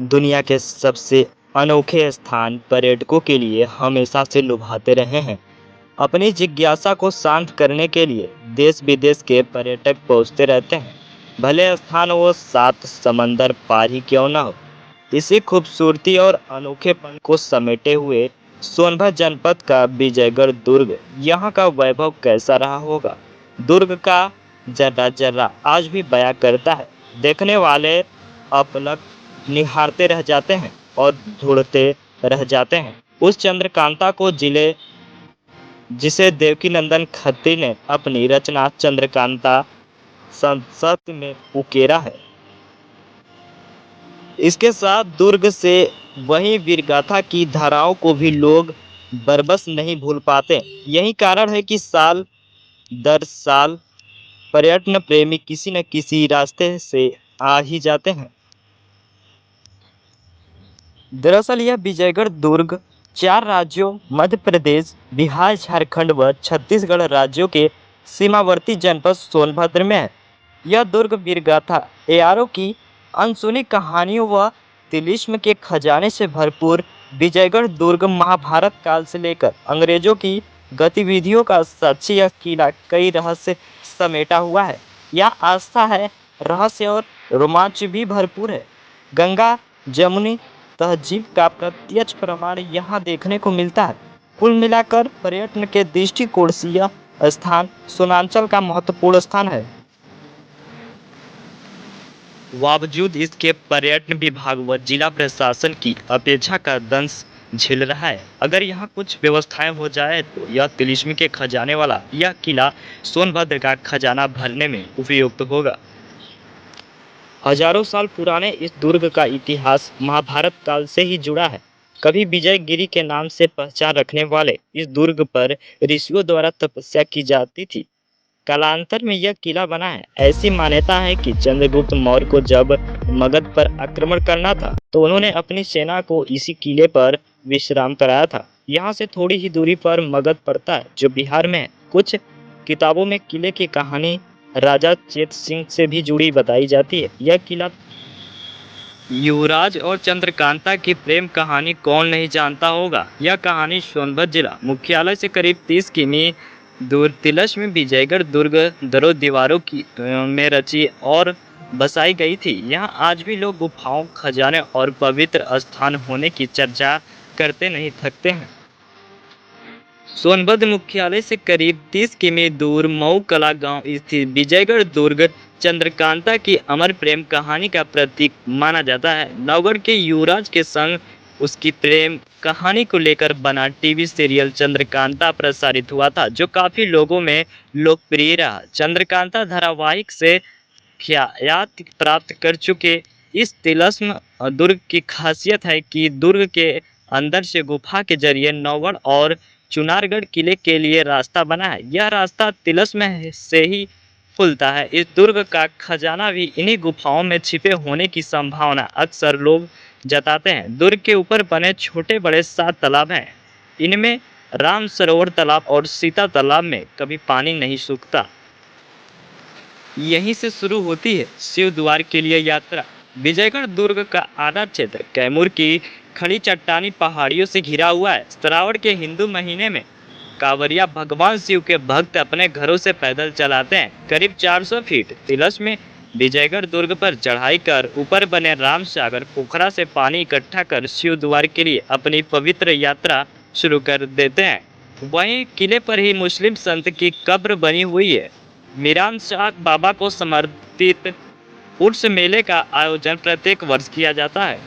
दुनिया के सबसे अनोखे स्थान पर्यटकों के लिए हमेशा से लुभाते रहे हैं। अपनी जिज्ञासा को शांत करने के लिए देश विदेश के पर्यटक पहुंचते रहते हैं, भले स्थान वो सात समंदर पार ही क्यों ना हो। इसी खूबसूरती और अनोखेपन को समेटे हुए सोनभद्र जनपद का विजयगढ़ दुर्ग, यहाँ का वैभव कैसा रहा होगा, दुर्ग का जर्रा जर्रा आज भी बयां करता है। देखने वाले अपलक निहारते रह जाते हैं और ढूंढते रह जाते हैं उस चंद्रकांता को जिसे देवकीनंदन खत्री ने अपनी रचना चंद्रकांता संस्कृत में उकेरा है। इसके साथ दुर्ग से वही वीरगाथा की धाराओं को भी लोग बरबस नहीं भूल पाते। यही कारण है कि साल दर साल पर्यटन प्रेमी किसी न किसी रास्ते से आ ही जाते हैं। दरअसल यह विजयगढ़ दुर्ग 4 राज्यों मध्य प्रदेश, बिहार, झारखंड व छत्तीसगढ़ राज्यों के सीमावर्ती जनपद सोनभद्र में है। यह दुर्ग वीरगाथा, एआरओ की अनसुनी कहानियों व तिलिस्म के खजाने से भरपूर विजयगढ़ दुर्ग महाभारत काल से लेकर अंग्रेजों की गतिविधियों का साक्षी यह किला कई रहस्य समेटा हुआ है। यह आस्था है, रहस्य और रोमांच भी भरपूर है। गंगा जमुनी तहजीब का प्रत्यक्ष प्रमाण यहाँ देखने को मिलता है। कुल मिलाकर पर्यटन के दृष्टिकोण से यह स्थान सोनांचल का महत्वपूर्ण स्थान है। बावजूद इसके पर्यटन विभाग व जिला प्रशासन की अपेक्षा का दंश झेल रहा है। अगर यहाँ कुछ व्यवस्थाएं हो जाए तो यह तिलिस्म के खजाने वाला यह किला सोनभद्र का खजाना भरने में उपयुक्त होगा। हजारों साल पुराने इस दुर्ग का इतिहास महाभारत काल से ही जुड़ा है। कभी विजयगिरी के नाम से पहचान रखने वाले इस दुर्ग पर ऋषियों द्वारा तपस्या की जाती थी। कालांतर में यह किला बना है। ऐसी मान्यता है कि चंद्रगुप्त मौर्य को जब मगध पर आक्रमण करना था तो उन्होंने अपनी सेना को इसी किले पर विश्राम कराया था। यहाँ से थोड़ी ही दूरी पर मगध पड़ता है जो बिहार में है। कुछ किताबों में किले की कहानी राजा चेत सिंह से भी जुड़ी बताई जाती है। यह किला युवराज और चंद्रकांता की प्रेम कहानी कौन नहीं जानता होगा। यह कहानी सोनभद्र जिला मुख्यालय से करीब 30 किमी दूर तिलिस्म में विजयगढ़ दुर्ग दरों दीवारों की में रची और बसाई गई थी। यहाँ आज भी लोग गुफाओं, खजाने और पवित्र स्थान होने की चर्चा करते नहीं थकते हैं। सोनभद्र मुख्यालय से करीब 30 किमी दूर मऊ कला गांव स्थित विजयगढ़ दुर्ग चंद्रकांता की अमर प्रेम कहानी का प्रतीक माना जाता है। नवगढ़ के युवराज के संग उसकी प्रेम कहानी को लेकर बना टीवी सीरियल चंद्रकांता प्रसारित हुआ था, जो काफी लोगों में लोकप्रिय रहा। चंद्रकांता धारावाहिक से ख्याति प्राप्त कर चुके इस तिलिस्म दुर्ग की खासियत है कि दुर्ग के अंदर से गुफा के जरिए नौगढ़ और चुनारगढ़ किले के लिए रास्ता बना है। यह रास्ता तिलिस्म से ही खुलता है। इस दुर्ग का खजाना भी इन्हीं गुफाओं में छिपे होने की संभावना अक्सर लोग जताते हैं। दुर्ग के ऊपर बने छोटे बड़े 7 तालाब हैं। इनमें राम सरोवर तालाब और सीता तालाब में कभी पानी नहीं सूखता। यहीं से शुरू होती है शिव द्वार के लिए यात्रा। विजयगढ़ दुर्ग का आधा क्षेत्र कैमूर की खड़ी चट्टानी पहाड़ियों से घिरा हुआ है। श्रावण के हिंदू महीने में कांवरिया भगवान शिव के भक्त अपने घरों से पैदल चलाते हैं। करीब 400 फीट तिलिस्म में विजयगढ़ दुर्ग पर चढ़ाई कर ऊपर बने राम सागर पोखरा से पानी इकट्ठा कर शिव द्वार के लिए अपनी पवित्र यात्रा शुरू कर देते हैं। वहीं किले पर ही मुस्लिम संत की कब्र बनी हुई है। मीरान शाह बाबा को समर्पित उर्स मेले का आयोजन प्रत्येक वर्ष किया जाता है।